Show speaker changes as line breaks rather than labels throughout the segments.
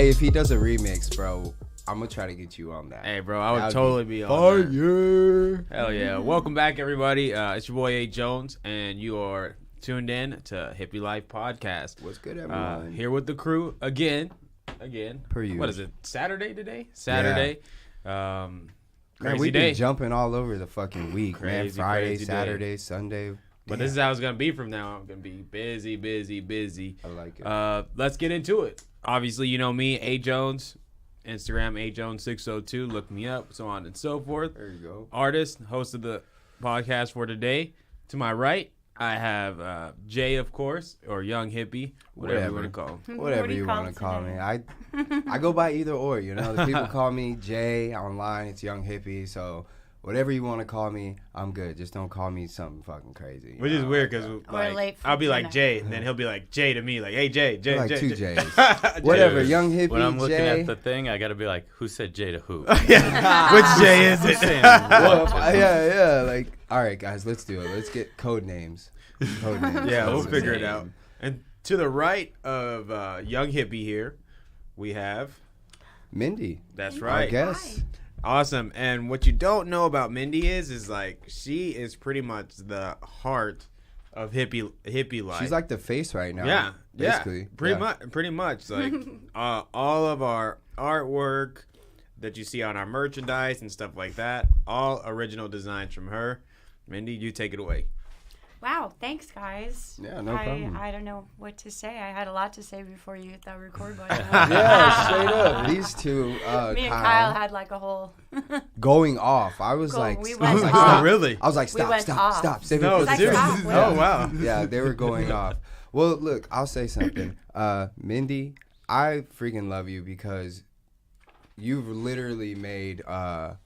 If he does a remix, bro, I'm gonna try to get you on that.
Hey, bro, I would totally be on that. Hell yeah. Welcome back, everybody. It's your boy A. Jones, and you are tuned in to Hippy Life Podcast.
What's good, everyone?
Here with the crew again.
Per usual.
What is it, Saturday today? Saturday.
Yeah.
Crazy
man, we've
day.
been jumping all over the fucking week,
Crazy,
man. Friday,
crazy
Saturday,
day.
Sunday.
But this is how it's going to be from now on. I'm going to be busy.
I like it.
Let's get into it. Obviously, you know me, A. Jones. Instagram, AJones602. Look me up, so on and so forth.
There you go.
Artist, host of the podcast for today. To my right, I have Jay, of course, or Young Hippie, whatever you want to call him.
Whatever you want to call me. I go by either or, you know. The people call me Jay online. It's Young Hippie, so whatever you want to call me, I'm good. Just don't call me something fucking crazy.
Which is weird because like, I'll be like Jay, and then he'll be like Jay to me, like, hey, Jay.
Like
Jay.
two J's. Whatever, Young Hippie,
when I'm looking
Jay.
at the thing, I got to be like, who said Jay to who?
Yeah. Which Jay is it?
Yeah. Like, all right, guys, let's do it. Let's get code names.
Yeah, we'll figure it out. And to the right of Young Hippie here, we have
Mindy.
That's right.
I guess.
Awesome. And what you don't know about Mindy is like she is pretty much the heart of hippie life.
She's like the face right now.
Yeah,
basically.
Pretty much. Like all of our artwork that you see on our merchandise and stuff like that, all original designs from her. Mindy, you take it away.
Wow, thanks, guys.
Yeah, no problem.
I don't know what to say. I had a lot to say before you hit that record button.
Yeah, straight up. These two,
me and Kyle had like a whole
going off. I was like,
oh, really?
I was like, stop. Save
no,
it for the
dude.
second.
Oh, wow.
Yeah, they were going off. Well, look, I'll say something. Mindy, I freaking love you because you've literally made our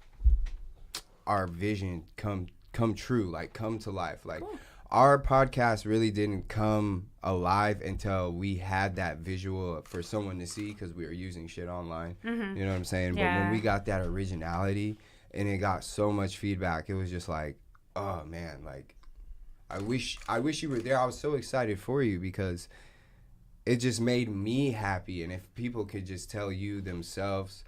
vision come true, like come to life. Like, cool. Our podcast really didn't come alive until we had that visual for someone to see because we were using shit online. Mm-hmm. You know what I'm saying? Yeah. But when we got that originality and it got so much feedback, it was just like, oh man, like I wish you were there. I was so excited for you because it just made me happy. And if people could just tell you themselves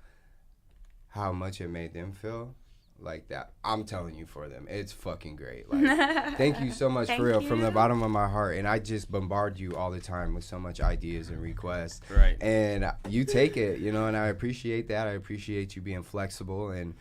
how much it made them feel like that, I'm telling you for them, it's fucking great. Like, thank you so much, for real, from the bottom of my heart. And I just bombard you all the time with so much ideas and requests.
Right.
And you take it, you know, and I appreciate that. I appreciate you being flexible. And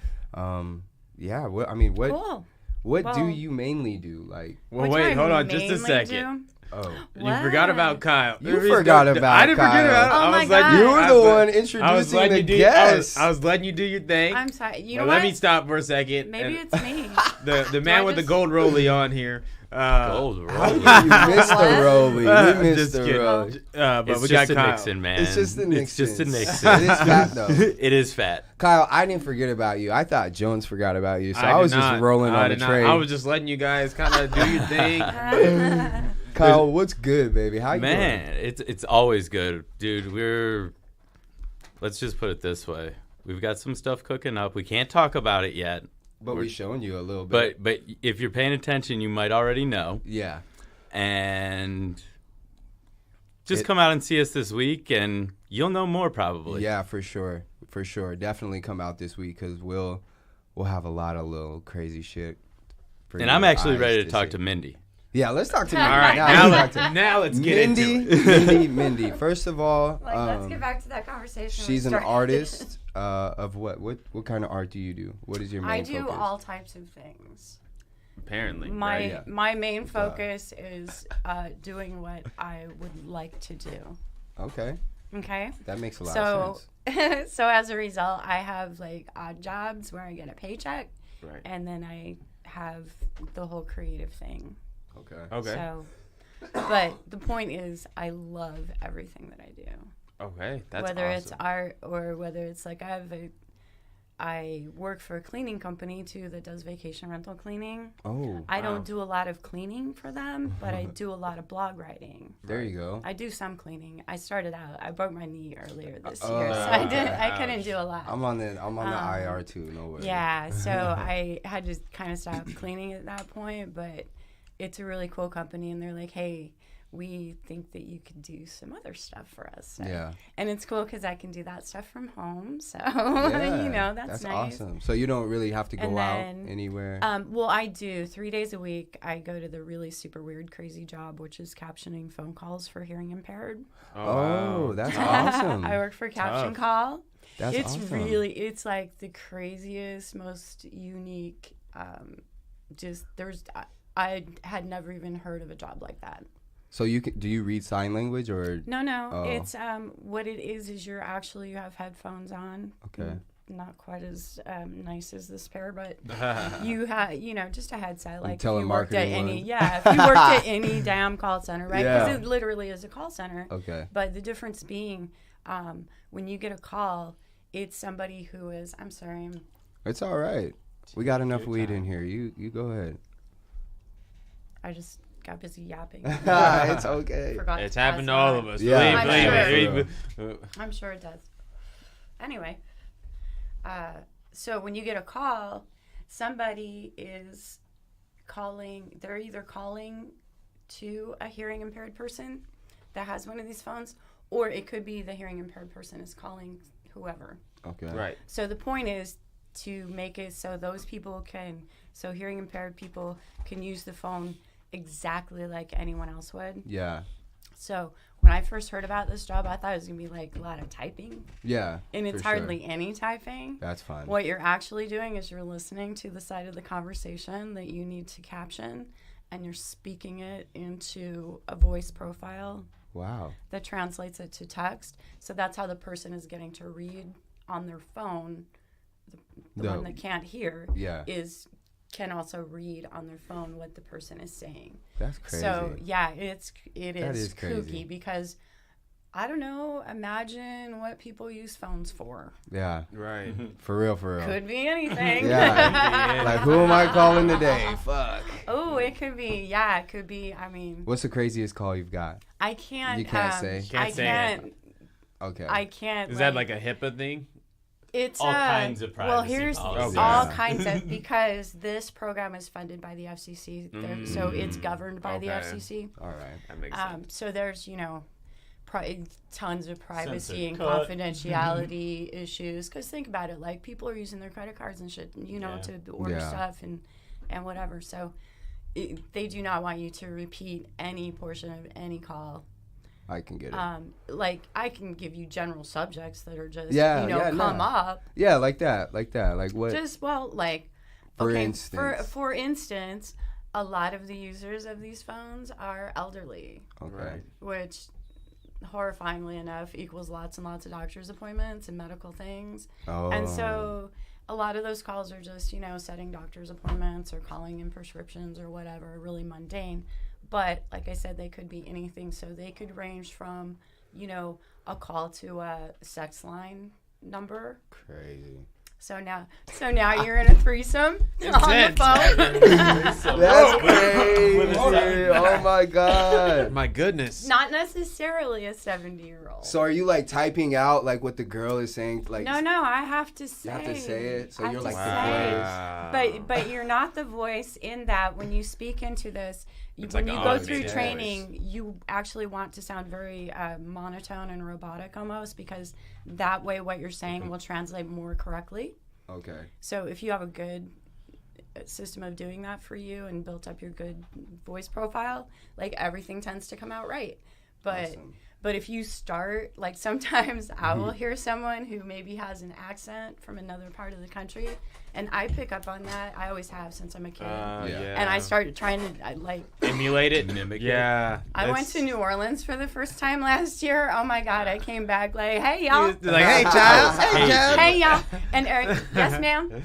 yeah, what do you mainly do? Like,
well, wait, hold on just a second.
Oh,
you forgot about Kyle.
You forgot about Kyle.
I didn't forget about him.
Oh
I was
my
like,
God.
You were the one introducing the guest.
I was letting you do your thing.
I'm sorry. You know
let
what?
me stop for a second.
Maybe it's me.
The man with the gold rollie on here.
Gold rollie.
You missed the rollie. We missed the rollie.
But
it's
we
just
got
a
Kyle.
Nixon, man.
It's just a Nixon.
It's just a Nixon.
It is fat, though.
It is fat.
Kyle, I didn't forget about you. I thought Jones forgot about you, so I was just rolling on the train.
I was just letting you guys kind of do your thing.
Kyle, what's good, baby? How you doing?
Man, it's always good, dude. Let's just put it this way: we've got some stuff cooking up. We can't talk about it yet,
but we're showing you a little bit.
But if you're paying attention, you might already know.
Yeah.
And just come out and see us this week, and you'll know more probably.
Yeah, for sure. Definitely come out this week because we'll have a lot of little crazy shit.
And I'm actually ready to talk to Mindy.
Yeah, let's talk to Mindy.
All right, now let's get into
it. Mindy. First of all,
let's get back to that conversation.
She's an artist of what? What kind of art do you do? What is your main focus?
I do all types of things.
Apparently,
my main focus is doing what I would like to do.
Okay.
Okay.
That makes a lot of sense.
So as a result, I have like odd jobs where I get a paycheck,
Right.
and then I have the whole creative thing.
Okay.
Okay.
So, but the point is, I love everything that I do.
Okay. That's
whether
awesome.
it's art or whether it's like I work for a cleaning company too that does vacation rental cleaning.
Oh,
I don't do a lot of cleaning for them, but I do a lot of blog writing.
there you go.
I do some cleaning. I started out. I broke my knee earlier this
Oh,
year, so I couldn't do a lot.
I'm on the IR too. No way.
Yeah, so I had to kind of stop cleaning at that point, but it's a really cool company, and they're like, hey, we think that you could do some other stuff for us. So.
Yeah.
And it's cool because I can do that stuff from home. So,
Yeah,
that's nice.
awesome. So you don't really have to go
And
out
then,
anywhere.
Well, I do 3 days a week. I go to the really super weird, crazy job, which is captioning phone calls for hearing impaired.
Oh, that's awesome.
I work for Caption
Tough.
Call.
That's
It's
awesome.
it's like the craziest, most unique. I had never even heard of a job like that.
So do you read sign language or?
No.
Oh.
It's what it is you have headphones on.
Okay.
Not quite as nice as this pair, but you have just a headset. Like if
telemarketing
you worked at any
one.
if you worked at any damn call center, right? Because
Yeah.
it literally is a call center.
Okay.
But the difference being, when you get a call, it's somebody who is. I'm sorry.
It's all right. We got enough weed in here. You go ahead.
I just got busy yapping.
It's okay.
Forgot
It's
to
happened to
pass
all
on.
of us.
Yeah,
Believe me.
sure.
I'm sure it does. Anyway, so when you get a call, somebody is calling. They're either calling to a hearing impaired person that has one of these phones, or it could be the hearing impaired person is calling whoever.
Okay.
Right.
So the point is to make it so hearing impaired people can use the phone exactly like anyone else would.
Yeah.
So when I first heard about this job, I thought it was going to be like a lot of typing.
Yeah.
And it's
for sure.
hardly any typing.
That's fine.
What you're actually doing is you're listening to the side of the conversation that you need to caption, and you're speaking it into a voice profile
Wow.
that translates it to text. So that's how the person is getting to read on their phone. The one that can't hear
Yeah.
can also read on their phone what the person is saying.
That's crazy.
So yeah, it
That
is
is crazy.
kooky because I don't know. Imagine what people use phones for.
Yeah.
Right.
For real.
Could be anything.
Yeah. Like, who am I calling today? Fuck.
Oh, it could be. Yeah, it could be. I mean,
What's the craziest call you've got?
I can't.
You can't say?
Can't
I
say
can't.
Okay.
I can't.
Is that like a HIPAA thing?
It's
All kinds of
Well,
privacy
here's
policies.
all
Yeah.
kinds of because this program is funded by the FCC, so it's governed by the
Okay.
FCC.
All right.
That makes sense.
So there's tons of privacy
Censored
and
cut.
confidentiality issues. Because think about it, like people are using their credit cards and shit, to order
Yeah.
stuff and whatever. So they do not want you to repeat any portion of any call.
I can get it.
Like I can give you general subjects that are just come
no.
up.
Yeah, like that. Like what?
Just
For instance.
For instance, a lot of the users of these phones are elderly,
Okay.
Right.
which horrifyingly enough equals lots and lots of doctor's appointments and medical things.
Oh.
And so a lot of those calls are just, setting doctor's appointments or calling in prescriptions or whatever, really mundane. But like I said, they could be anything. So they could range from, a call to a sex line number.
Crazy.
So now you're in a threesome on the
Intense.
phone.
That's crazy. Oh my god.
My goodness.
Not necessarily a 70-year-old.
So are you like typing out like what the girl is saying? Like
No, I have to say.
you have to say it. So
I
you're
have
like
to
the
say.
voice.
But you're not the voice in that when you speak into this.
It's
When
like
you
an
go
automated
through
voice.
training, you actually want to sound very monotone and robotic almost because that way what you're saying will translate more correctly.
Okay.
So if you have a good system of doing that for you and built up your good voice profile, like everything tends to come out right. But
Awesome.
But if you start, like sometimes I will hear someone who maybe has an accent from another part of the country, and I pick up on that. I always have since I'm a kid. And I started trying to like
emulate it,
mimic it.
Yeah.
I went to New Orleans for the first time last year. Oh my God, I came back like, hey y'all.
Like, hey, Giles. Hey, Giles.
Hey y'all. And Eric, yes ma'am.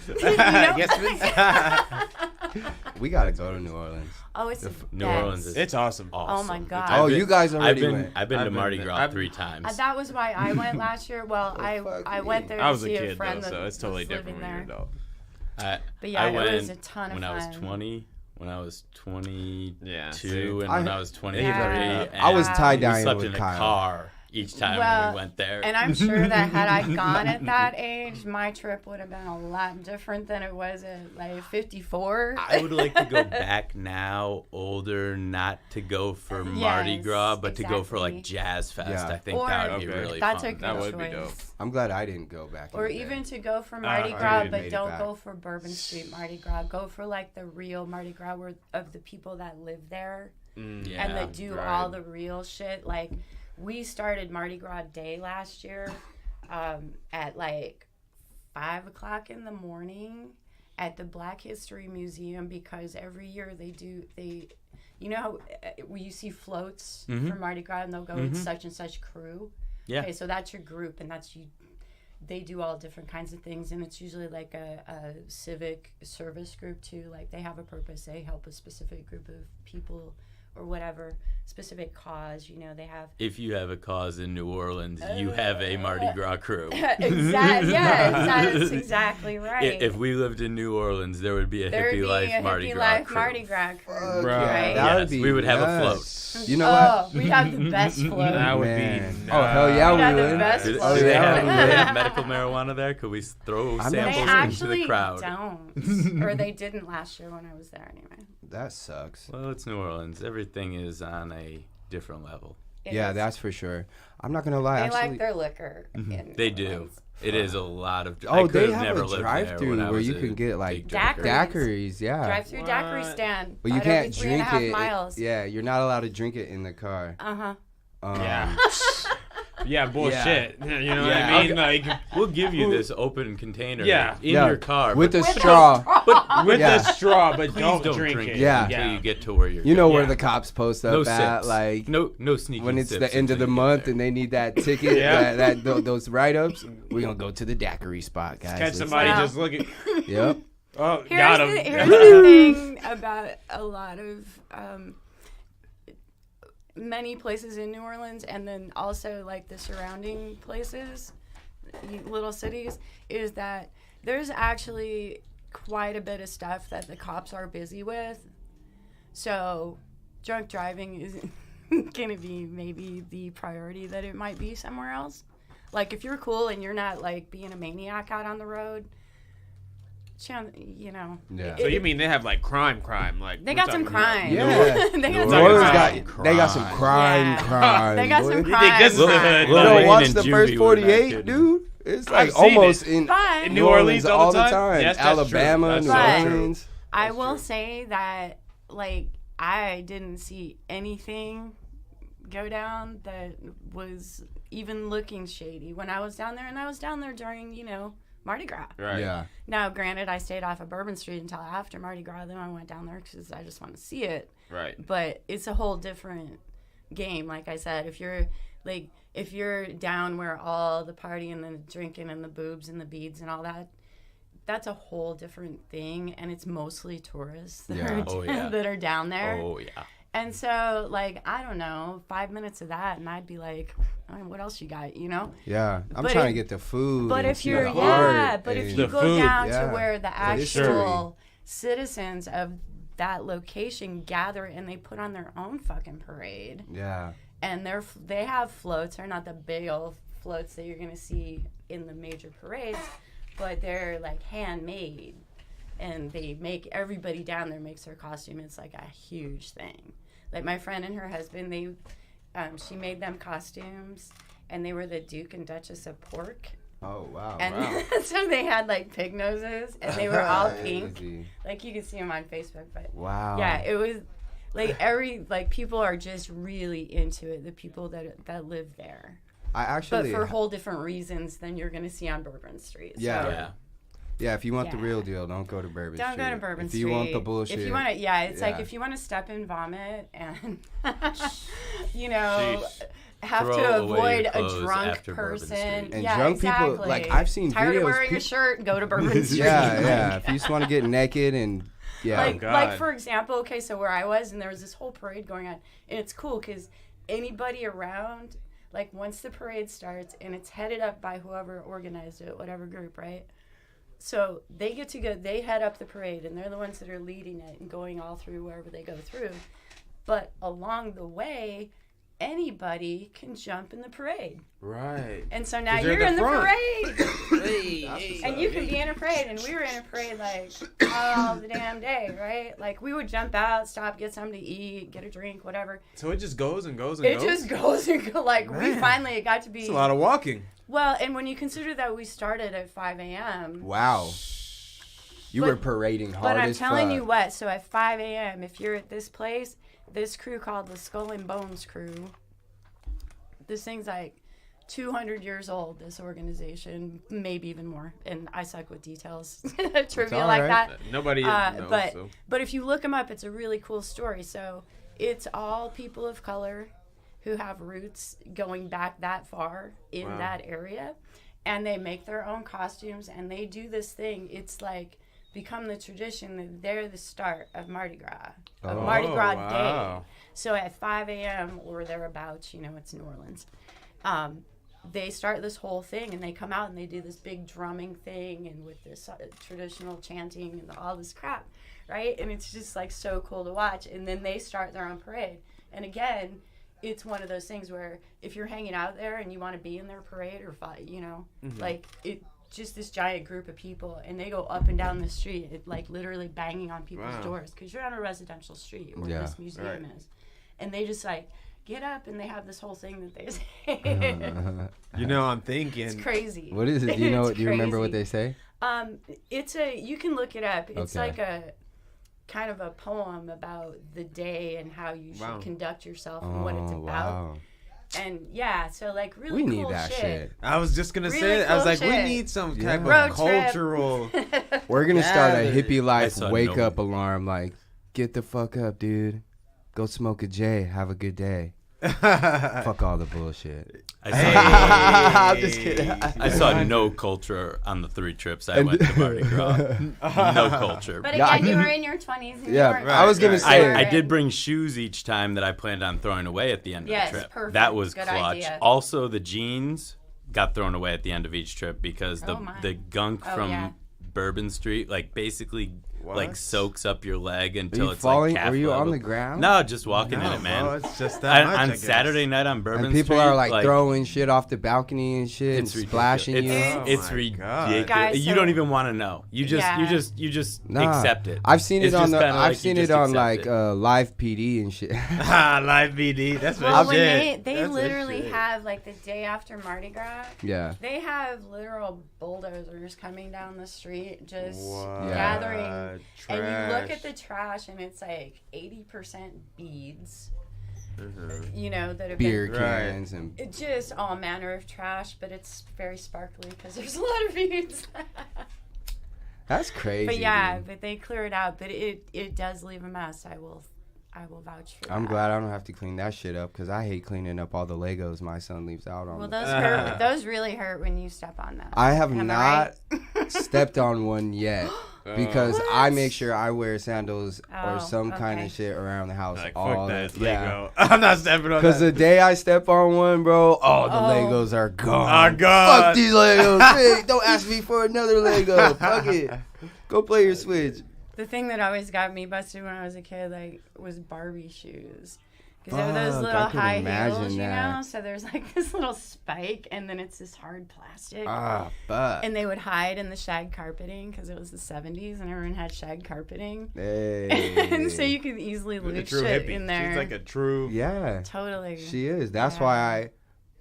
We gotta go to New Orleans.
Oh, it's
New Orleans is
It's awesome.
Oh my God.
Oh, you guys already went.
I've been to
I've
Mardi
been-
Gras
I've-
3 times.
That was why I went last year. Well, I went there
I
to
was a
see a
kid,
friend
though,
that
so it's totally
was
different
living
when you're
there.
an adult.
But yeah,
I
it
went
was a ton of
when
fun.
I was 20, when I was 22,
Yeah,
and when I was 23.
Yeah.
And
I was
Wow.
tie
we
dyeing
slept
with
in a
Kyle.
car each time
Well,
we went there.
And I'm sure that had I gone at that age, my trip would have been a lot different than it was at like 54.
I would like to go back now, older, not to go for Mardi
Yes,
Gras, but to go for
exactly.
like Jazz Fest.
Yeah.
I think
Or
that would be
Okay.
really
that's
fun.
a good
That would be
choice.
dope.
I'm glad I didn't go back.
Or
in the
even
day.
to go for Mardi
I
Gras,
made
but
it
don't
back.
go for Bourbon Street Mardi Gras. Go for like the real Mardi Gras where, of the people that live there
Yeah,
and that do
right.
all the real shit. Like we started Mardi Gras Day last year at like 5 o'clock in the morning at the Black History Museum because every year you know how where you see floats for Mardi Gras and they'll go with such and such crew.
Yeah.
Okay, so that's your group and that's you. They do all different kinds of things and it's usually like a civic service group too. Like they have a purpose. They help a specific group of people or whatever specific cause. You know, they have
If you have a cause in New Orleans, you have a Mardi Gras crew.
exactly. Yeah, that's exactly right.
If we lived in New Orleans, there would be a
There'd
Hippie
be
Life
a
Mardi
Hippie
Gras
Life
crew.
Mardi Gras crew,
Fuck
right?
yeah, that would
Yes,
be
we would have a
nuts.
float.
You know what?
We'd have the best float.
That would
Man.
be.
Oh hell yeah,
We'd have
we
the
would.
best
Do,
float.
do they
yeah,
have,
we
do they
would.
have medical marijuana there? Could we throw
I'm not
They
samples into
actually
the crowd?
don't, or they didn't last year when I was there anyway.
That sucks.
Well, it's New Orleans. Everything is on a different level.
It
Yeah,
is-
that's for sure. I'm not gonna lie.
they
Actually,
like their liquor. in
They
New
do.
Orleans.
It is a lot of.
oh,
I
they
could
have
never
a
lived
drive-through
there when I
where
was
you
a
can get like
big drinker.
Daiquiris.
daiquiris. Yeah.
Drive-through daiquiri
What?
stand.
But you
about every
can't
3.5
drink it.
miles.
Yeah, you're not allowed to drink it in the car.
Uh-huh.
Yeah. Yeah, bullshit. You know
Yeah.
what I mean? Like,
We'll give you this open container
Yeah.
in
Yeah,
your car.
with
but
a straw.
with
Yeah.
the straw, but
please
don't,
don't
drink
drink
it.
it
Yeah.
until you get to where you're
You know
going.
where
Yeah.
the cops post up
No
at,
sips.
like
no sneaking
when it's
sips
the end of the
until you get
month
there.
and they need that ticket,
Yeah.
those write-ups. We're gonna go to the daiquiri spot, guys.
Catch
Let's-
somebody
Wow.
just looking.
Yep.
Oh,
Here's
got
the,
him.
here's the thing about a lot of many places in New Orleans and then also like the surrounding places, little cities, is that there's actually quite a bit of stuff that the cops are busy with. So drunk driving isn't going to be maybe the priority that it might be somewhere else. Like if you're cool and you're not like being a maniac out on the road, you know.
Yeah.
So you mean they have like crime? Like
They
we're
got some
talking about-
crime.
Yeah.
They got
New
some
Orleans
crime.
they got some crime,
Yeah.
crime.
They got
boy.
some
You
crime.
think this is the hood?
You
Lil
don't
Wayne
watch
and
the
Juvie
first
were back
48,
in.
dude. It's like
I've seen
almost
it.
in
But
In New Orleans all the
all
time? Yes, that's
Alabama,
true.
New
That's
so true.
Orleans.
I will say that, like, I didn't see anything go down that was even looking shady when I was down there, and I was down there during, you know, Mardi Gras.
Right.
Yeah.
Now, granted, I stayed off of Bourbon Street until after Mardi Gras. Then I went down there because I just want to see it.
Right.
But it's a whole different game. Like I said, if you're down where all the party and the drinking and the boobs and the beads and all that, that's a whole different thing. And it's mostly tourists that,
Yeah.
are,
Oh, yeah.
that are down there.
Oh yeah.
And so, like, I don't know, 5 minutes of that, and I'd be like, what else you got, you know?
Yeah. I'm
But
trying to
if-
get the food.
But
and
if
see
you're,
the
yeah,
art
but if
and-
you
The
go
food,
down
yeah.
to where the
history.
actual citizens of that location gather and they put on their own fucking parade,
Yeah.
and they have floats. They're not the big old floats that you're gonna see in the major parades, but they're like handmade, and everybody down there makes their costume. It's like a huge thing. Like my friend and her husband, she made them costumes, and they were the Duke and Duchess of Pork.
Oh wow.
And so they had like pig noses, and they were all pink.
Crazy.
Like you can see them on Facebook, but
Wow.
yeah, it was. Like people are just really into it. The people that live there,
I
but
actually,
for whole different reasons than you're gonna see on Bourbon Street. So,
Yeah. yeah. If you want the
Yeah.
real deal, don't go to Bourbon Street.
don't go to Bourbon
if
Street.
you want the bullshit,
If you want to, it's like
yeah.
if you want to step and vomit and, you know, have
Throw
to
away
avoid
your
a
clothes
drunk
after Bourbon
person.
Street.
And
yeah,
drunk
exactly.
people, like, I've seen
Tired
videos,
of wearing a shirt, go to Bourbon Street.
yeah. If you just want to get naked and
Like,
God.
for example, okay, so where I was, and there was this whole parade going on, and it's cool because anybody around, like, once the parade starts, and it's headed up by whoever organized it, whatever group, right? So they get to go, they head up the parade, and they're the ones that are leading it and going all through wherever they go through. But along the way, anybody can jump in the parade.
Right.
And so now
'Cause they're
you're
at
in
the
the
front.
parade. And you can be in a parade, and we were in a parade like all the damn day, right? Like we would jump out, stop, get something to eat, get a drink, whatever.
So it just goes and goes and
It
goes.
just goes and go. Like we
Man.
finally it got to be
It's a lot of walking.
well, and when you consider that we started at 5 a.m.
wow, you
But-
were parading hard
But I'm
as
telling
fuck.
you what, so at 5 a.m., if you're at this place, this crew called the Skull and Bones crew, this thing's like 200 years old, this organization, maybe even more. And I suck with details, trivia
all
like
right.
that.
Nobody knows.
But if you look them up, it's a really cool story. So it's all people of color who have roots going back that far in
Wow.
that area. And they make their own costumes and they do this thing. It's like become the tradition that they're the start of Mardi Gras, of Mardi Gras
wow.
Day. So at 5 a.m. or thereabouts, you know, it's New Orleans. They start this whole thing and they come out and they do this big drumming thing and with this traditional chanting and all this crap, right? And it's just like so cool to watch. And then they start their own parade. And again, it's one of those things where if you're hanging out there and you want to be in their parade or fight, you know, like it just this giant group of people and they go up and down the street, like literally banging on people's
Wow.
doors because you're on a residential street where
Yeah.
this museum
Right.
is. And they just like get up and they have this whole thing that they say.
You know, I'm thinking.
It's crazy.
What is it? Do you know?
It's
Do you remember what
crazy.
they say?
It's you can look it up. It's
Okay.
like a kind of a poem about the day and how you should
Wow.
conduct yourself and what it's
Oh,
about.
wow.
And yeah, so like really
We
cool
need that shit.
I was just gonna
Really
say it. I was
cool
like, we
shit.
need some
Yeah.
type
Road
of
trip.
cultural.
We're gonna start a
Yeah.
hippie life
saw
wake
no-
up alarm. Like, get the fuck up, dude. Go smoke a J. Have a good day. Fuck all the bullshit. I'm just kidding.
I saw no culture on the 3 trips I went to Mardi Gras. No culture.
But
Yeah,
again,
I
you were
mean-
in your 20s. And
Yeah,
you weren't
I was gonna
right.
say.
I did bring shoes each time that I planned on throwing away at the end
Yes,
of the trip.
perfect.
That was
Good
clutch.
idea.
Also, the jeans got thrown away at the end of each trip because
Oh, my.
the gunk
Oh,
from
yeah.
Bourbon Street like basically like
What?
soaks up your leg
Are
until
you
it's
falling?
like calf
Were you on
level.
the ground?
No, just walking in
No,
it, man.
bro, it's just that much, I
On
guess.
Saturday night on Bourbon
And people
Street,
are like throwing shit off the balcony and shit and
it's ridiculous.
splashing you.
It's
Oh my God.
ridiculous.
Guys,
you
so-
don't even want to know. You just
Yeah.
you just
Nah.
accept it.
I've seen
It's
it on
just
the.
kinda
I've
like you
seen it
just
on
accept
like
it.
live PD and shit.
Live BD. That's my
Well, when
shit.
they
That's my
literally
shit.
have like the day after Mardi Gras,
Yeah.
they have literal bulldozers coming down the street just
What?
gathering. And you look
Trash.
at the trash and it's like 80% beads,
Mhm.
you know, that have
Beer
been.
Right.
cans and
It just all manner of trash, but it's very sparkly because there's a lot of beads.
that's crazy.
But yeah,
dude.
but they clear it out. But it does leave a mess. I will vouch for that.
I'm glad I don't have to clean that shit up because I hate cleaning up all the Legos my son leaves out on.
Well,
the-
those hurt. Those really hurt when you step on them.
I have
Am
not
right?
stepped on one yet because I
What?
make sure I wear sandals or
Oh,
some kind
okay.
of shit around the house
Like,
all
fuck that, it's
the
Lego. I'm not stepping on
Because
that.
the day I step on one, bro, all the
Oh.
Legos are gone.
Oh, God.
Fuck these Legos. Hey, don't ask me for another Lego. Fuck it. Go play your Switch.
The thing that always got me busted when I was a kid, like, was Barbie shoes. Because they have those
Fuck,
little
I can
high
imagine
heels, you
that.
know? So there's like this little spike, and then it's this hard plastic.
Ah, fuck.
And they would hide in the shag carpeting because it was the 70s and everyone had shag carpeting.
Hey.
And so you could easily
A
loot
true
shit
hippie.
in there.
She's like a true.
Yeah,
Totally.
she is. That's
Yeah.
why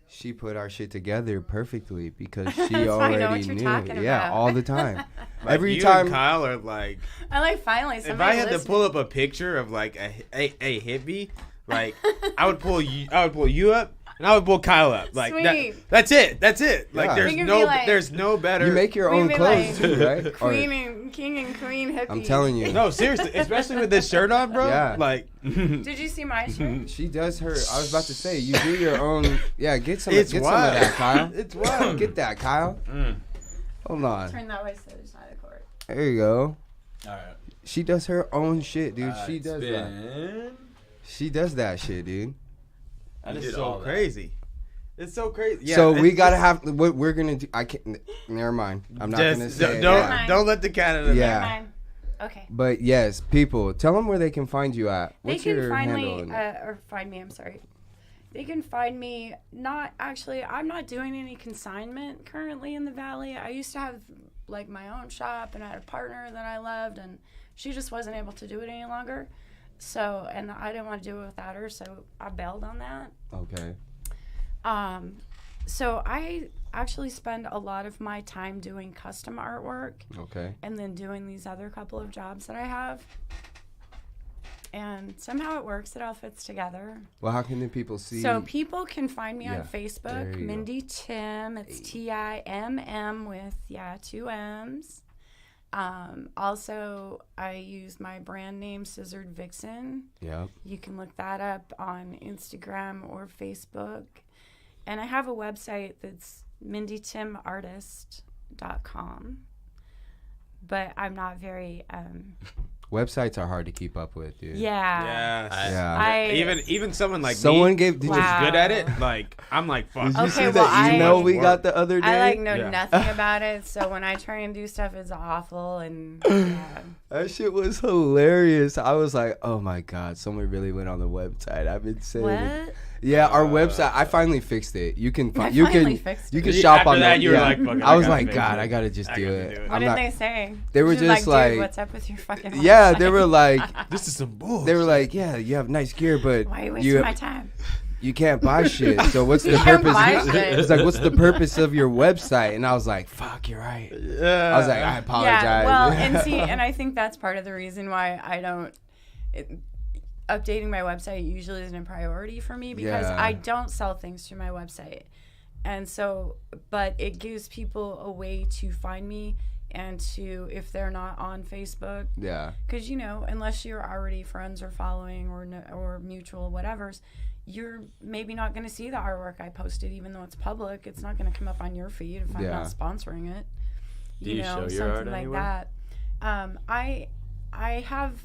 she put our shit together perfectly because she
That's why I
already
know what you're
knew.
talking
Yeah,
about.
all the time.
Like,
Every
you
time.
and Kyle are like,
I like finally
if
somebody
I had to
listening.
pull up a picture of like a hippie, like I would pull you up. And I would pull Kyle up. Like
Sweet.
that's it. Like
Yeah.
there's
We could
no
be like-
there's no better.
You make your
We'd
own
be
clothes
like
too, right?
Queen and King and Queen hippie.
I'm telling you.
No, seriously, especially with this shirt on, bro.
Yeah.
Like
Did you see my shirt?
She does her. I was about to say, you do your own. Yeah, get some.
It's
Get some
wild.
of that, Kyle.
It's wild.
Get that, Kyle. Hold on.
Turn that way so there's not a court.
There you go.
All right.
She does her own shit, dude. She does that.
Spin.
She does that shit, dude.
I
It's
did
so
all that.
crazy. It's so crazy. Yeah,
So we
it's
gotta
just-
have what we're gonna do. I can't. Never mind. I'm not gonna
just
say. it.
don't
Yeah.
don't let the cat out of the
Yeah.
bag.
Never mind. Okay.
But yes, people, tell them where they can find you at. What's
They can
your
find
handle?
me, or find me. I'm sorry. They can find me. Not actually. I'm not doing any consignment currently in the valley. I used to have like my own shop, and I had a partner that I loved, and she just wasn't able to do it any longer. So, and I didn't want to do it without her, so I bailed on that.
Okay.
So I actually spend a lot of my time doing custom artwork
Okay.
and then doing these other couple of jobs that I have. And somehow it works. It all fits together.
Well, how can the people see?
So people can find me
Yeah,
on Facebook,
there you go.
Mindy Timm. It's Timm with 2 M's. Also, I use my brand name Scissored Vixen.
Yep.
You can look that up on Instagram or Facebook. And I have a website that's mindytimmartist.com. But I'm not very
Websites are hard to keep up with, dude.
yeah.
Yes.
Yeah.
Even someone like
Someone
me
gave. Did
who's
Wow.
good at it, like I'm like fuck.
Did you
Okay,
see
well,
the email
I-
we got the other day?
I like know
Yeah.
nothing about it, so when I try and do stuff, it's awful and yeah.
That shit was hilarious. I was like, oh my god, someone really went on the website. I've been saying it.
What?
Yeah, our website. I finally fixed it. You can
I
find. You
finally
can.
fixed
You
it.
can
You-
shop
after
on
that,
that.
you were
Yeah.
like, fuck it,
I
I
was
gotta
like,
fix
God,
it.
I gotta just
I
do
gotta
it.
do it.
What
I'm
did
not.
they say?
They were just
dude,
like-
what's up with your fucking
Yeah,
website?"
they were like,
This is some bull.
they were like, yeah, you have nice gear, but
Why are you wasting
you
my time?
you can't buy shit. So what's the
You can't
purpose?
buy shit.
It's like, what's the purpose of your website? And I was like, fuck, you're right. I was like, I apologize.
Yeah, well, and see, and I think that's part of the reason why I don't. Updating my website usually isn't a priority for me because
Yeah.
I don't sell things through my website. And so, but it gives people a way to find me and to, if they're not on Facebook,
Yeah.
because, unless you're already friends or following or mutual whatevers, you're maybe not going to see the artwork I posted, even though it's public. It's not going to come up on your feed if I'm
Yeah.
not sponsoring it.
Do you show your
something
art
like
anywhere?
that. I have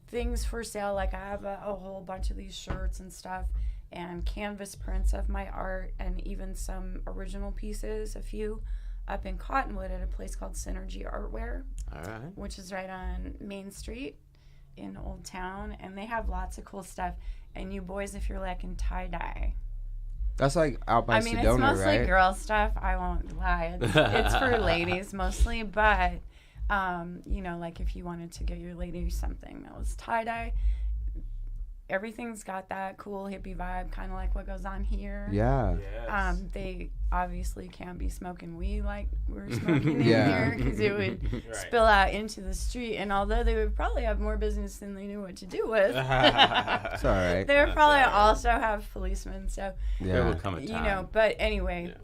things for sale. Like I have a whole bunch of these shirts and stuff, and canvas prints of my art, and even some original pieces, a few, up in Cottonwood at a place called Synergy Artware,
All right.
which is right on Main Street in Old Town, and they have lots of cool stuff. And you boys, if you're liking tie-dye,
That's like out by
I mean,
Sedona,
it's mostly
right?
girl stuff. I won't lie. It's for ladies mostly, but like if you wanted to get your lady something that was tie-dye, everything's got that cool hippie vibe, kind of like what goes on here.
Yeah.
They obviously can't be smoking weed like we're smoking in
Yeah.
here because it would spill out into the street. And although they would probably have more business than they knew what to do with,
It's all right.
they would probably also have policemen. So,
There will
Yeah.
come a time.
but anyway.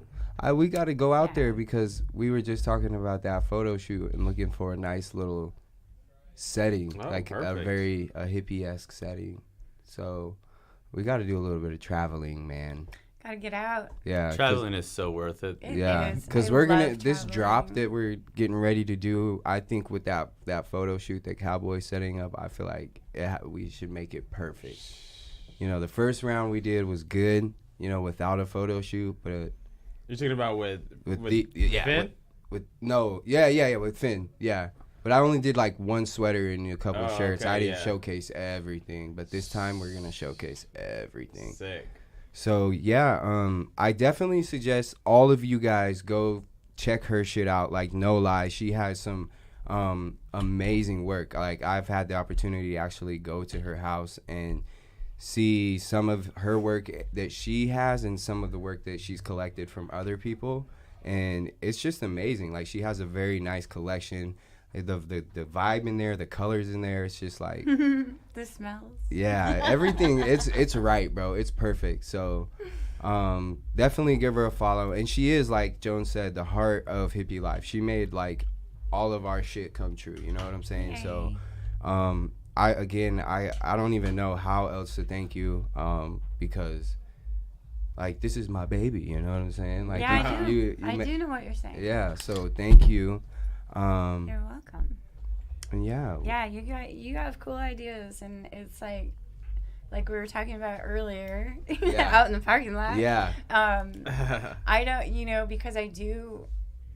We got to go out
Yeah.
there because we were just talking about that photo shoot and looking for a nice little setting,
Oh,
like a
perfect.
very hippie-esque setting. So we got to do a little bit of traveling, man.
Gotta get out.
Yeah. 'cause-
Traveling is so worth it.
It
Yeah,
is.
because
I
we're gonna
love
this drop
traveling.
that we're getting ready to do. I think with that photo shoot that Cowboy's setting up, I feel like we should make it perfect. The first round we did was good. Without a photo shoot, but
You're talking about with
Finn? With Finn, yeah. But I only did like one sweater and a couple
Oh,
shirts.
okay,
I didn't
yeah.
showcase everything, but this time we're gonna showcase everything.
Sick.
So yeah, I definitely suggest all of you guys go check her shit out. Like no lie, she has some amazing work. Like I've had the opportunity to actually go to her house and see some of her work that she has and some of the work that she's collected from other people, and it's just amazing. Like, she has a very nice collection. The vibe in there, the colors in there, it's just like
The smells.
yeah, everything. It's right, bro. It's perfect. So definitely give her a follow. And she is, like Joan said, the heart of hippie life. She made like all of our shit come true. You know what I'm saying?
Yay.
So I don't even know how else to thank you, because like, this is my baby. You know what I'm saying? Like,
Yeah, I do.
you
I do know what you're saying.
Yeah. So thank you.
You're welcome.
And yeah.
Yeah, you have cool ideas, and it's like we were talking about earlier out in the parking lot.
Yeah.
I don't, because I do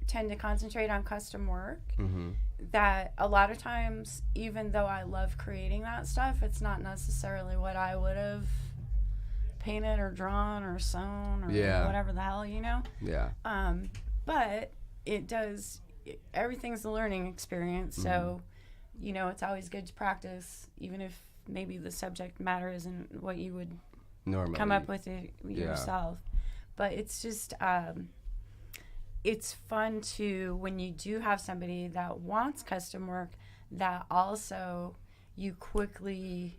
tend to concentrate on custom work.
Mm-hmm.
That a lot of times, even though I love creating that stuff, it's not necessarily what I would have painted or drawn or sewn or whatever the hell,
Yeah.
But it does. Everything's a learning experience, so it's always good to practice, even if maybe the subject matter isn't what you would
Normally
come up with it yourself. But it's just it's fun to, when you do have somebody that wants custom work, that also you quickly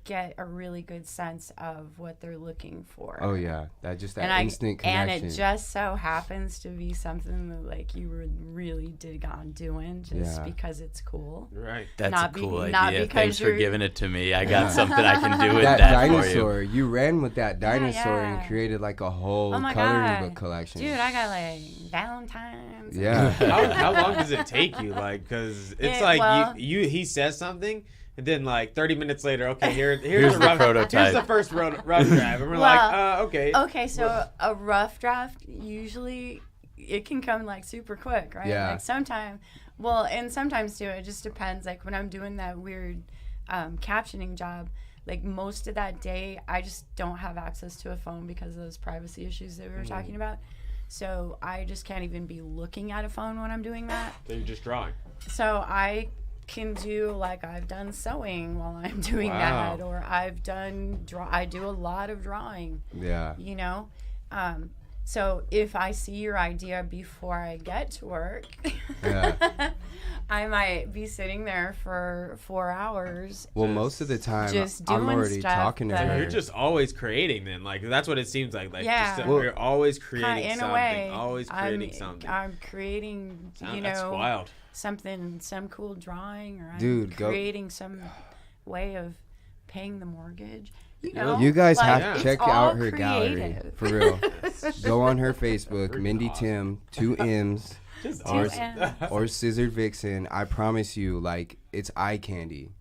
get a really good sense of what they're looking for.
Oh yeah, that instant connection.
And it just so happens to be something that like you really dig on doing just because it's cool.
Right.
That's
Not
a cool
be- not
idea.
because
Thanks for
you're-
giving it to me. I got something I can do with
that
that,
dinosaur,
for you.
you ran with that dinosaur
yeah.
and created like a whole
Oh my
coloring
God.
book collection.
Dude, I got like Valentine's.
Yeah.
How long does it take you? Like, because it's he says something, and then like 30 minutes later, okay, here's
the
rough
prototype.
Here's the first rough draft, and we're like, okay.
Okay, so a rough draft, usually it can come like super quick, right?
Yeah.
Like sometimes too, it just depends. Like when I'm doing that weird captioning job, like most of that day, I just don't have access to a phone because of those privacy issues that we were talking about. So I just can't even be looking at a phone when I'm doing that.
So you're just drawing.
So I can do, like, I've done sewing while I'm doing
Wow.
that, or I've done I do a lot of drawing.
Yeah.
So if I see your idea before I get to work,
Yeah.
I might be sitting there for 4 hours.
Well, most of the time,
Just
I'm
doing
already
stuff
talking to
that-
her.
You're just always creating then. Like, that's what it seems like. Like,
Yeah.
just,
Well,
you're always creating
In
something.
a way,
Always creating something.
I'm creating,
That's wild.
some cool drawing, or I'm
Dude,
creating some way of paying the mortgage.
You guys
like,
have
Yeah.
to
it's
check
all
out her gallery.
creative.
For real. Go on her Facebook,
Freaking
Mindy
awesome.
Timm, 2 M's,
Just
or,
M's.
or Scissored Vixen. I promise you, like, it's eye candy.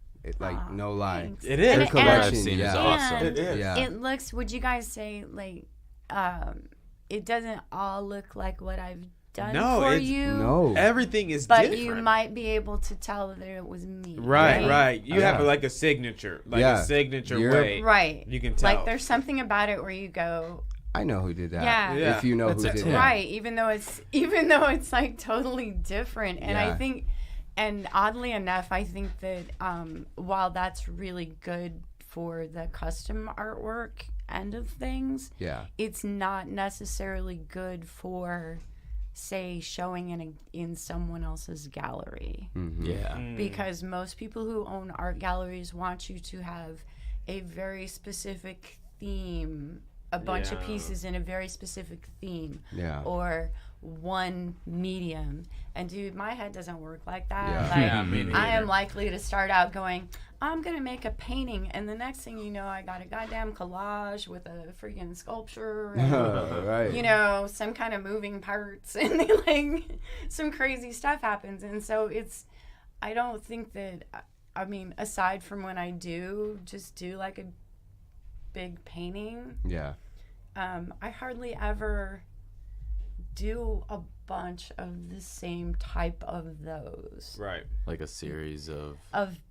Aw,
No lie.
thanks.
It is.
Her
And-
collection,
I've seen is
yeah.
awesome.
And
It is.
Yeah.
it looks, would you guys say, like, it doesn't all look like what I've done
No,
for
it's-
you?
No.
Everything is
But
different.
you might be able to tell that it was me.
Right. You
Yeah.
have like a signature. Like
Yeah.
a signature
You're-
way.
Right.
You can tell.
Like, there's something about it where you go,
I know who did that.
Yeah.
Yeah.
If you know
That's
who
a
did
Timm.
that.
right, even though it's like totally different. And
Yeah.
I think, and oddly enough, I think that while that's really good for the custom artwork end of things,
Yeah.
it's not necessarily good for, say, showing in someone else's gallery.
Mm-hmm.
Yeah.
Because most people who own art galleries want you to have a very specific theme, a bunch of
Yeah.
pieces in a very specific theme,
Yeah.
or one medium. And dude, my head doesn't work like that.
Yeah.
Like,
Yeah, me neither.
I am likely to start out going, I'm gonna make a painting, and the next thing you know, I got a goddamn collage with a freaking sculpture, and,
Right.
some kind of moving parts, and then, like, some crazy stuff happens. And so I don't think that, I mean, aside from when I do like a big painting,
Yeah.
I hardly ever do a bunch of the same type of those,
Right.
Like a series of.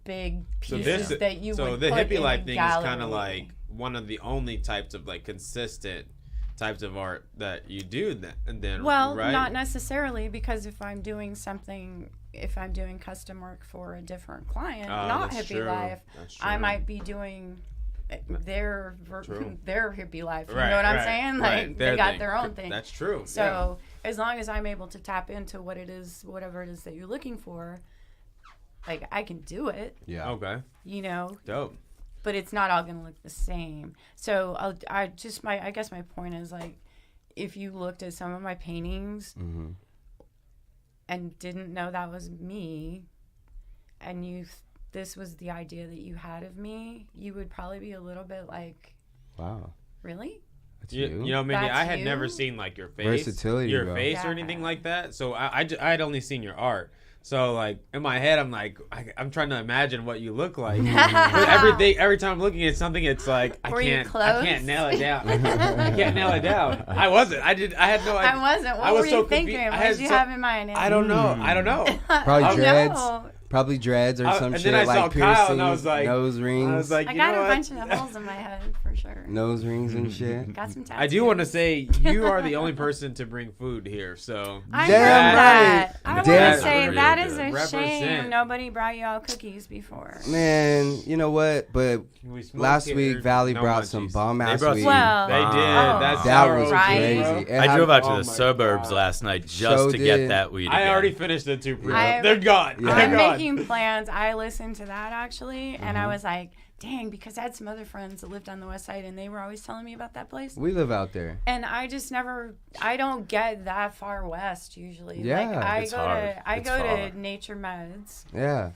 big
So
pieces
this,
that you
so
would
the
put
hippie
in
life
a
thing is kind
gallery.
of like one of the only types of like consistent types of art that you do. Then
Well,
right?
not necessarily, because if I'm doing custom work for a different client,
Oh,
not
that's
hippie
true.
life,
That's
I
true.
might be doing their
True.
their hippie life. You
Right,
know what I'm
right,
saying?
right.
Like
Their
they got
thing.
their own thing.
That's true.
So as long as I'm able to tap into what it is, whatever it is that you're looking for, like I can do it.
Yeah.
Okay.
You know,
Dope.
but it's not all gonna look the same. So I guess my point is like, if you looked at some of my paintings and didn't know that was me, and this was the idea that you had of me, you would probably be a little bit like,
Wow.
really?
That's
You know, Mindy,
That's
I had
you?
never seen like your face,
Versatility,
your
bro.
face or
Yeah.
anything like that. So I had only seen your art. So like in my head, I'm like, I'm trying to imagine what you look like. But every time I'm looking at something, it's like I
Were you
can't
close?
nail it down. I can't nail it down. I wasn't. I had no idea.
I wasn't. What
I was
were
so
you thinking?
confused. I
What
had
did you
so-
have in mind?
I don't know. I don't know.
Probably dreads.
No.
Probably dreads or some
and
shit
then I
like
saw
piercings,
Kyle, and I was like,
nose rings,
I was like,
I
you
got
know
a
what?
bunch of holes in my head for sure.
nose rings and shit.
Got some tattoos.
I do want to say you are the only person to bring food here. So
I
Damn
know that.
right.
I want
Damn
to say
right.
that is a
Represent.
shame. Nobody brought you all cookies before.
Man, you know what? But
we smoked
last
here.
week, Valley
No
brought
munchies.
some bomb ass
brought
weed.
some-
Well,
They did.
Wow.
That's
That
our
was
OG,
crazy.
bro.
It
I
had-
drove out to
Oh
the
my
suburbs
God.
last night just
So
to get
did-
that weed
I
again.
already finished the two pre
I-
They're gone.
Yeah.
They're
I'm
gone.
making plans. I listened to that actually, and I was like, dang, because I had some other friends that lived on the west side, and they were always telling me about that place.
We live out there.
And I just never, I don't get that far west usually.
Yeah,
like I
it's
go
hard.
to, I
It's
go
far.
to Nature Meds.
Yeah.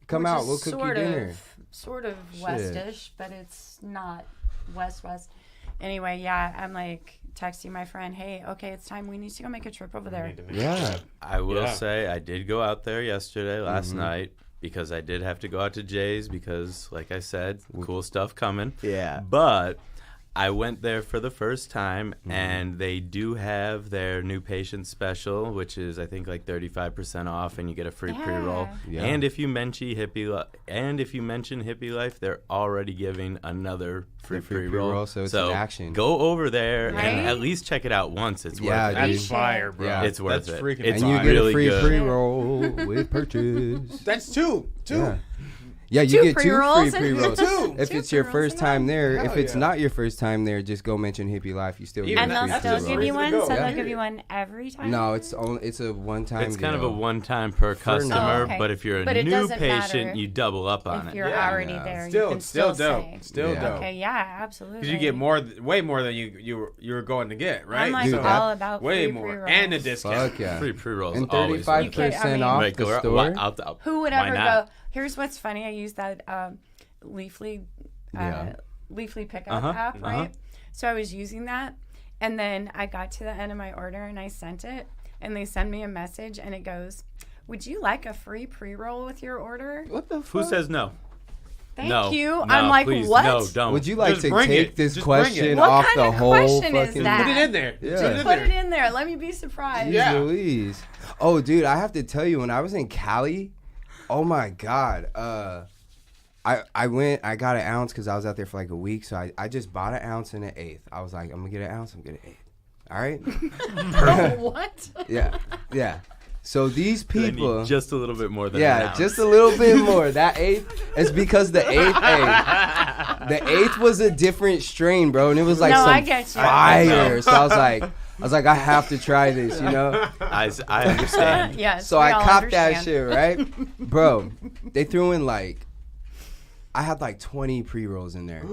Come
which
out.
is
We'll cook you
sort
dinner.
of, sort of
Shit.
westish, but it's not west. Anyway, yeah, I'm like texting my friend, hey, okay, it's time. We need to go make a trip over there.
Yeah.
I will
Yeah.
say I did go out there yesterday, last night, because I did have to go out to Jay's because, like I said, cool stuff coming.
Yeah.
But I went there for the first time, and they do have their new patient special, which is I think like 35% off, and you get a free
Yeah.
pre-roll.
Yeah.
And if you mention Hippie Life, they're already giving another free
free
pre-roll.
pre-roll, so it's in action.
Go over there
Right?
and at least check it out once. It's
Yeah,
worth it.
dude.
That's fire, bro.
Yeah.
It's worth
That's
it.
freaking
It's
And you
fire.
get
really
a free
good.
pre-roll with purchase.
That's two.
Yeah. Yeah, you
Two
get two free
pre-rolls?
pre-rolls.
Two.
If
Two
it's your
pre-rolls,
first
yeah.
time there,
Hell
if it's
yeah.
not your first time there, just go mention Hippie Life. You still get
And
a
they'll
free
still
That's
give
pre-roll.
you
reason to
one,
go.
so
Yeah.
they'll give you one every time?
No, it's a one-time.
It's kind of a
deal.
one-time per customer,
Oh, okay.
but if you're a
But it
new
doesn't
patient,
matter
you double up on
If
it.
you're
Yeah.
already
Yeah.
there, you
Still,
can
still
still
dope.
say.
Still
Yeah.
dope.
Okay, yeah, absolutely.
Because you get more, way more than you were going to get, right?
I'm like
Dude,
all about
way
free
more,
pre-rolls.
and a discount.
Fuck yeah.
Free pre-rolls
And
always.
35%
I
off
mean-
the store.
Who would
why
ever
not?
go? Here's what's funny. I use that Leafly,
Yeah.
Leafly pickup
Uh-huh,
app, right? So I was using that, and then I got to the end of my order and I sent it, and they send me a message, and it goes, "Would you like a free pre-roll with your order?"
What the
Who
fuck?
says no?
Thank
No.
you.
No,
I'm like,
please,
what?
No, don't.
Would you like
Just
to
bring
take
it.
this
Just bring it.
question
What
off
kind
the
of
whole
question is
fucking?
that?
Put it in there.
Yeah.
Just
Just put it in there. Let me be surprised.
Yeah.
Louise. Oh, dude, I have to tell you, when I was in Cali, oh my god, I got an ounce because I was out there for like a week, so I just bought an ounce and an eighth. I was like, I'm gonna get an ounce, I'm gonna get an eighth. All right.
What?
Yeah. So these
I need
people.
just a little bit more than an
Yeah,
ounce.
just a little bit more. That eighth is because the eighth was a different strain, bro, and it was like
No,
some
I get you.
fire. So I was like, I have to try this, you know.
I understand.
Yes.
So
we
I
all
copped that
understand.
shit, right, bro? They threw in like, I had like 20 pre-rolls in there,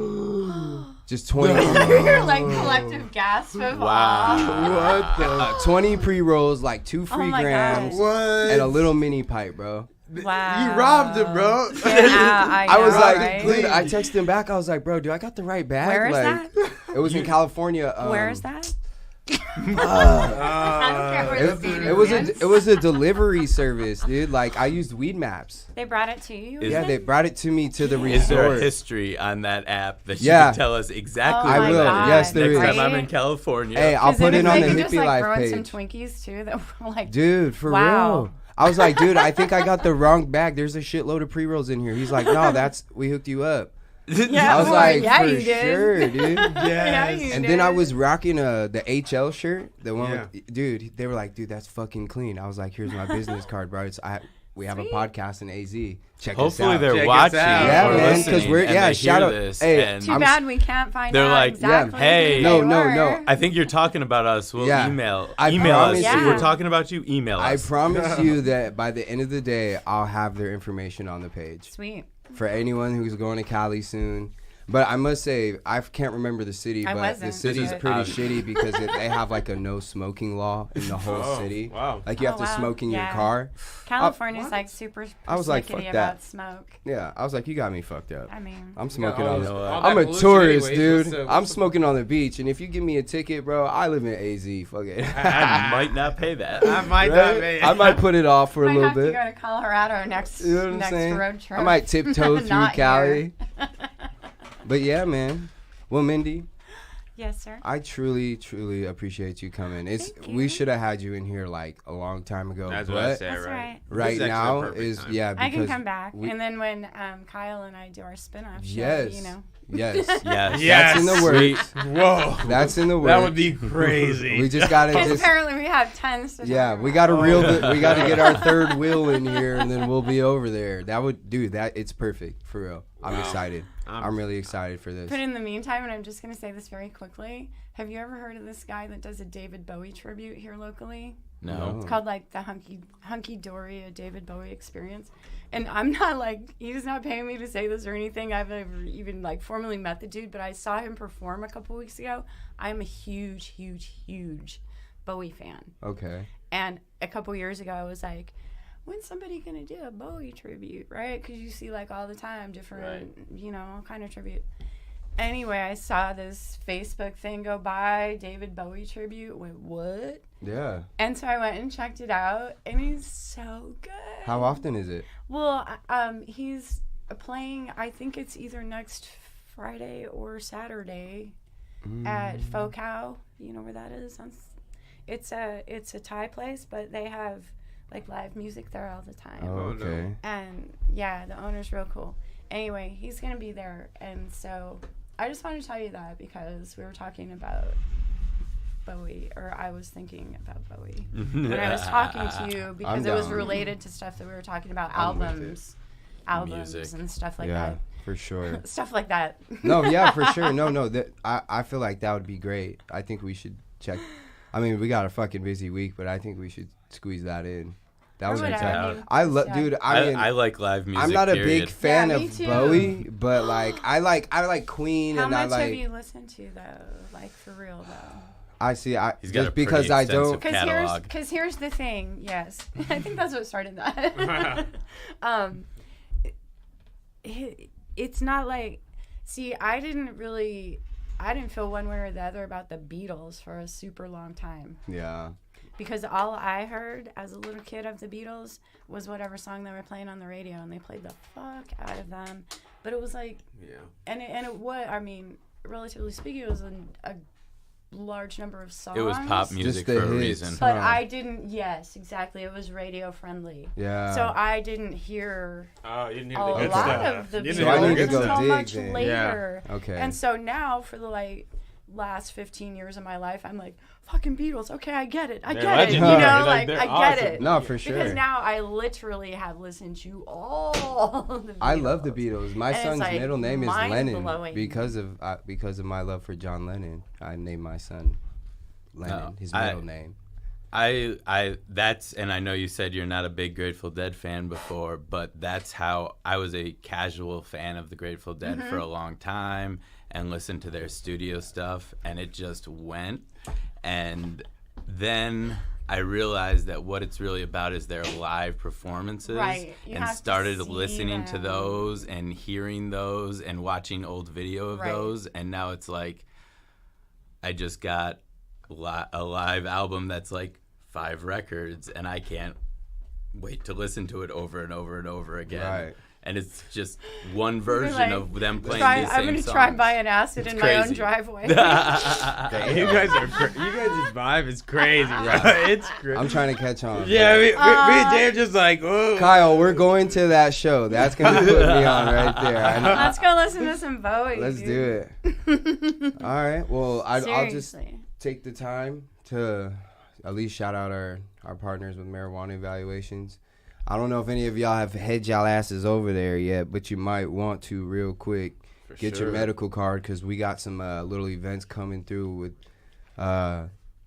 just 20.
You're like collective gasp of awe.
What the? 20 pre-rolls, like 2 free
my
grams,
gosh.
What?
and a little mini pipe, bro.
Wow.
You robbed him, bro.
Yeah,
I was
know,
like,
right?
dude, I texted him back. I was like, bro, do I got the right bag?
Where is
like,
that?
It was in California.
Where is that?
I
don't care where the seed is.
It was a delivery service, dude. Like, I used Weed Maps.
They brought it to you?
Is-
Yeah, they brought it to me to the
Is there a
resort.
history on that app that you
Yeah.
can tell us exactly?
Oh
I
my
will.
God.
Yes, there
Next
is.
time I'm in California.
Hey, I'll
'Cause
put
then
it
if
on
they
the
could just,
Hippie
like,
Life
throw in some
page.
Twinkies too that were like,
Dude, for
Wow.
real. I was like, dude, I think I got the wrong bag. There's a shitload of pre-rolls in here. He's like, no, we hooked you up.
yeah,
I was
boy,
like,
yeah,
for
you did.
sure, dude.
Yeah, you
And
did.
then I was rocking the HL shirt, the one
Yeah.
with, dude. They were like, dude, that's fucking clean. I was like, here's my business card, bro. we have a
Sweet.
podcast in AZ. Check
Hopefully
us out.
they're
Check us
watching
out.
Yeah,
or
man, 'cause
listening,
we're-
and
yeah,
they
shout
hear
out-
this,
hey,
and
Too
I'm
bad we can't find
They're
out
like,
exactly
hey,
who
No,
they
no,
were.
no.
I think you're talking about us. We'll
Yeah.
email
I
us.
promise
If
you-
we're talking about you, email
I
us.
promise you that by the end of the day, I'll have their information on the page
Sweet.
for anyone who's going to Cali soon. But I must say, I can't remember the city,
I
but
wasn't.
the city's
But-
pretty shitty because they have like a no smoking law in the whole
Oh,
city.
wow.
Like you have
Oh,
to
wow.
smoke in your
Yeah.
car.
California's
what?
like super
I was like,
persnickety
fuck
about
that.
smoke.
Yeah, I was like, you got me fucked up.
I mean,
I'm smoking
all
on
that-
the.
all
I'm
that
a
pollution
tourist,
anyways.
dude.
What's the-
I'm smoking on the beach, and if you give me a ticket, bro, I live in AZ. Fuck it.
I might not pay that.
I might not
Right?
be.
I might put it off for a
might
little
have
bit.
to go to Colorado next
You know what I'm
next
saying?
road trip.
I might tiptoe through
Not
Cali.
here.
But yeah, man. Well, Mindy,
Yes, sir.
I truly, truly appreciate you coming.
Thank
We
you.
should have had you in here like a long time ago.
That's
but
what I said,
That's
right?
right.
right
This is actually
now
the perfect
is
time.
yeah.
I can
because
come back,
we-
and then when Kyle and I do our spin-off show,
Yes.
you know.
Yes.
Yes.
Yes.
That's in the
Sweet.
works.
Whoa.
That's in the works.
That would be crazy.
We just gotta
Because
just.
apparently we have tons to
Yeah,
talk
we
about.
gotta reel. We gotta get our third wheel in here, and then we'll be over there. That would, dude. That it's perfect for real. I'm
Wow.
excited. I'm really excited for this.
But in the meantime, and I'm just going to say this very quickly, have you ever heard of this guy that does a David Bowie tribute here locally?
No.
It's called like the Hunky Dory, a David Bowie experience. And I'm not like, he's not paying me to say this or anything. I've never even like formally met the dude, but I saw him perform a couple weeks ago. I'm a huge, huge, huge Bowie fan.
Okay.
And a couple years ago, I was like, when's somebody going to do a Bowie tribute, right? Because you see like all the time different, you know, all kind of tribute. Anyway, I saw this Facebook thing go by, David Bowie tribute. Wait, what?
Yeah.
And so I went and checked it out, and he's so good.
How often is it?
Well, he's playing, I think it's either next Friday or Saturday at Focow. You know where that is? It's a Thai place, but they have like live music there all the time.
Oh,
Oh, no.
okay.
And yeah, the owner's real cool. Anyway, he's gonna be there, and so I just wanted to tell you that because we were talking about Bowie, or I was thinking about Bowie when I was talking to you because it was
down.
related to stuff that we were talking about,
I'm with
albums
Music.
and stuff like
Yeah, for sure.
that. Stuff like that.
No, yeah, for sure. No. That I feel like that would be great. I think we should check. I mean, we got a fucking busy week, but I think we should squeeze that in. That
Or
would be
whatever,
tight.
I mean,
I love,
yeah.
dude. I mean,
I like live music.
I'm not a
period.
big fan
Yeah, me
of
too.
Bowie, but like I like Queen,
How
and I
much
like.
have you listened to though? Like for real though?
I see. I
He's got
just
a pretty
because I
extensive
don't.
catalog.
Because here's the thing. Yes, I think that's what started that. It's not like. See, I didn't feel one way or the other about the Beatles for a super long time.
Yeah.
Because all I heard as a little kid of the Beatles was whatever song they were playing on the radio, and they played the fuck out of them. But it was like,
Yeah.
and it was, I mean, relatively speaking, it was a large number of songs.
It was pop music
the
for a
hits.
reason.
But
Huh.
I didn't, yes, exactly. It was radio friendly.
Yeah.
So I didn't hear
Oh, you didn't
a
hear the
lot
good stuff.
of the
You didn't
So
hear
I
the
need
Beatles
to
good
go
stuff.
until
dig
much
then.
later.
Okay.
And so now for the like last 15 years of my life, I'm like, fucking Beatles. Okay, I get it. I
They're
get it. You
legendary.
know,
Like,
like
they're
I get
awesome.
it.
No, for sure.
Because now I literally have listened to all the Beatles.
I love the Beatles. My
And it's,
son's
like,
middle name is Lennon
mind-blowing.
because of my love for John Lennon. I named my son Lennon,
No,
his
I-
middle name.
That's, and I know you said you're not a big Grateful Dead fan before, but that's how I was a casual fan of the Grateful Dead for a long time and listened to their studio stuff, and it just went. And then I realized that what it's really about is their live performances,
Right. You
and
have to
started
see
listening to
them.
those and hearing those and watching old video of
Right.
those, and now it's like I just got a live album that's like 5 records, and I can't wait to listen to it over and over and over again.
Right.
And it's just one version
like,
of them playing
Try,
these same
I'm going to
songs.
try buying acid in my own
crazy.
driveway.
You guys vibe is crazy, bro. It's crazy.
I'm trying to catch on.
Yeah, me and Dave just like, whoa.
Kyle, we're going to that show. That's gonna put me on right there.
Let's go listen to some Bowie.
Let's
dude.
do it. All right. Well, I'll just
Seriously.
take the time to at least shout out our partners with marijuana evaluations. I don't know if any of y'all have had y'all asses over there yet, but you might want to real quick. Get your medical card because we got some little events coming through with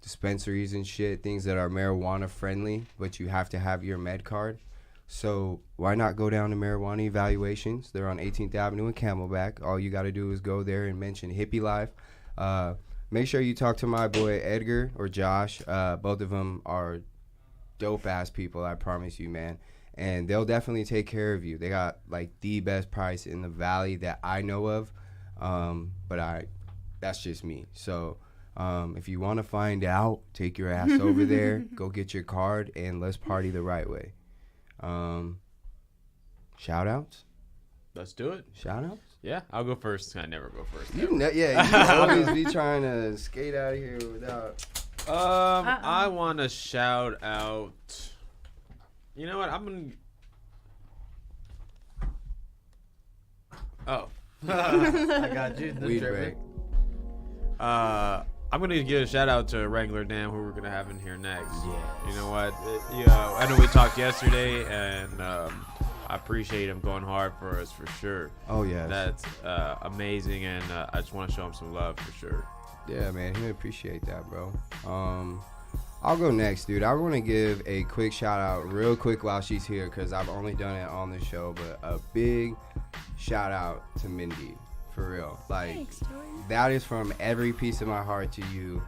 dispensaries and shit, things that are marijuana friendly, but you have to have your med card. So why not go down to marijuana evaluations? They're on 18th Avenue in Camelback. All you got to do is go there and mention Hippie Life. Make sure you talk to my boy Edgar or Josh. Both of them are dope ass people, I promise you, man. And they'll definitely take care of you. They got like the best price in the valley that I know of. But that's just me. So if you want to find out, take your ass over there, go get your card, and let's party the right way. Shout outs?
Let's do it.
Shout outs?
Yeah, I'll go first. I never go first.
You always be trying to skate out of here without.
I want to shout out. You know what? I'm gonna. Oh, I got you.
Weed break.
I'm gonna give a shout out to Regular Dan, who we're gonna have in here next. Yeah. You know what? I know we talked yesterday, and I appreciate him going hard for us for sure.
Oh yeah.
That's amazing, and I just want to show him some love for sure.
Yeah, man, he would appreciate that, bro. I'll go next, dude. I want to give a quick shout out real quick while she's here because I've only done it on the show, but a big shout out to Mindy, for real. Like,
Thanks, Jordan.
that is from every piece of my heart to you.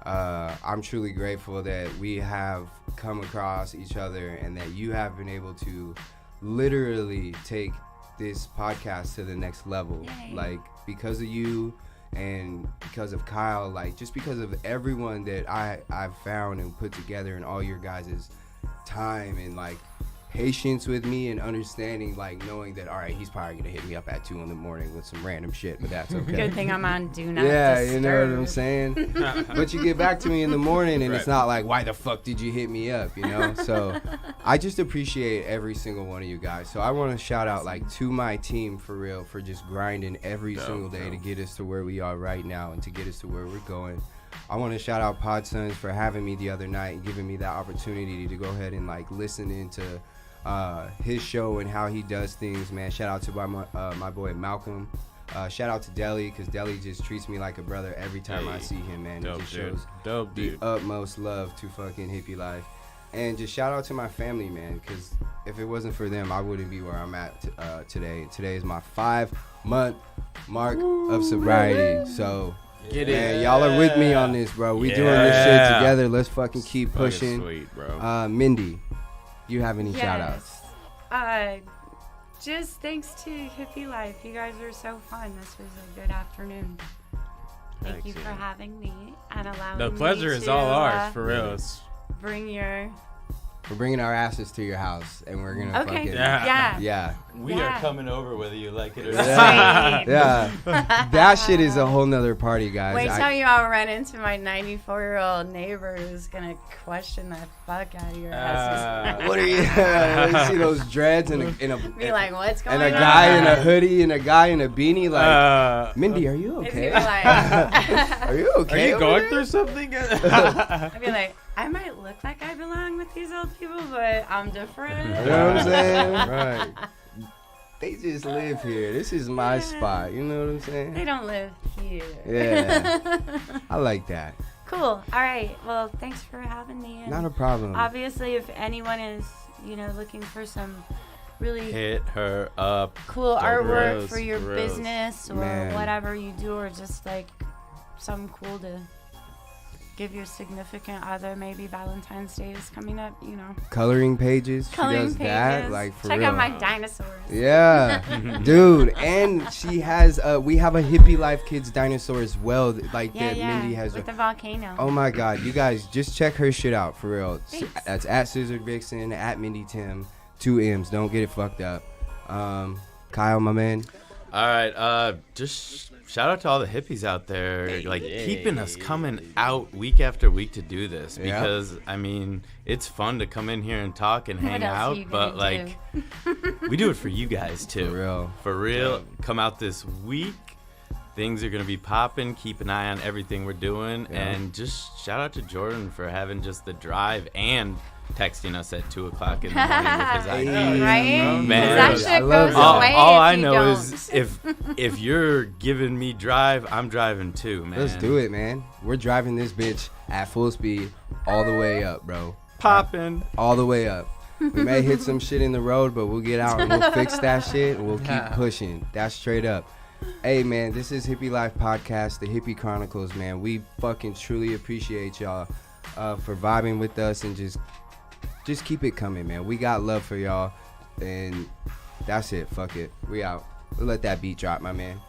I'm truly grateful that we have come across each other and that you have been able to literally take this podcast to the next level.
Yay.
Like, because of you and because of Kyle, like, just because of everyone that I've found and put together and all your guys' time and, like, patience with me and understanding, like, knowing that, all right, he's probably gonna hit me up at 2 a.m. with some random shit, but that's okay.
Good thing I'm on Do Not
Yeah,
Disturb.
you know what I'm saying? But you get back to me in the morning and
Right.
it's not like, why the fuck did you hit me up, you know? So I just appreciate every single one of you guys. So I want to shout out, like, to my team for real for just grinding every single day to get us to where we are right now and to get us to where we're going. I want to shout out Pod Sons for having me the other night and giving me that opportunity to go ahead and, like, listen into his show and how he does things, man. Shout out to my boy Malcolm. Shout out to Deli, because Deli just treats me like a brother every time I see him, man.
Dope,
He just
dude.
shows
Dope,
the
dude.
utmost love to fucking Hippie Life. And just shout out to my family, man, because if it wasn't for them, I wouldn't be where I'm at today. Today is my 5-month mark of sobriety. So,
Get
man,
it.
y'all are with me on this, bro. We doing this shit
Yeah.
together. Let's fucking keep
Fucking
pushing.
Sweet, bro.
Mindy, you have any shout outs?
Just thanks to Hippie Life. You guys are so fun. This was a good afternoon. Thank
Thanks,
you for
yeah.
having me and allowing
The
me
pleasure is
to,
all ours, for real.
bring your...
We're bringing our asses to your house, and we're gonna
Okay.
fucking
Yeah.
yeah.
We
Yeah.
are coming over whether you like it or not.
Sweet.
Yeah, that shit is a whole nother party, guys.
Wait till you all run into my 94-year-old neighbor who's gonna question the fuck out of your asses.
What are you? You see those dreads and a
Be like, what's going
and
on?
a guy in a hoodie and a guy in a beanie, like, Mindy, are you
It's
okay?
gonna be like,
Are you okay?
Are you
over
going
there?
through something?
I'd be like, I might look like I belong with these old people, but I'm different.
You know what I'm saying? Right. They just live here. This is my
Yeah.
spot. You know what I'm
They
saying?
don't live here.
Yeah. I like that.
Cool. All right. Well, thanks for having me. And
Not a problem.
obviously, if anyone is, looking for some really
Hit her up.
cool
Dope
artwork
grills,
for your
grills.
business or
Man.
whatever you do, or just like something cool to give your significant other, maybe Valentine's Day is coming up,
Coloring pages.
Coloring
she does
pages.
that, like, for
Check
real.
out my dinosaurs.
Yeah, dude, and she has. We have a Hippie Life Kids dinosaur as well, like
Yeah,
that
yeah.
Mindy has.
With the volcano.
Oh my God, you guys just check her shit out for real.
Thanks.
That's at Scissored Vixen, at Mindy Timm, 2 M's. Don't get it fucked up. Kyle, my man.
All right, just shout out to all the hippies out there, like keeping us coming out week after week to do this,
Yeah.
because I mean it's fun to come in here and talk and
What
hang
else are
out,
you
but
gonna
like we do it for you guys too.
For real.
For real. Come out this week. things are gonna be popping. Keep an eye on everything we're doing,
Yeah.
and just shout out to Jordan for having just the drive and texting us at 2:00 in the morning with his ideas.
Right?
Man,
That
I
shit
love
goes
that.
away
All
if
I
you
know
don't.
is if you're giving me drive, I'm driving too, man.
Let's do it, man. We're driving this bitch at full speed all the way up, bro.
Popping.
All the way up. We may hit some shit in the road, but we'll get out and we'll fix that shit and we'll keep pushing. That's straight up. Hey, man, this is Hippie Life Podcast, the Hippy Chronicles, man. We fucking truly appreciate y'all for vibing with us and just keep it coming, man. We got love for y'all, and that's it. Fuck it. We out. We'll let that beat drop, my man.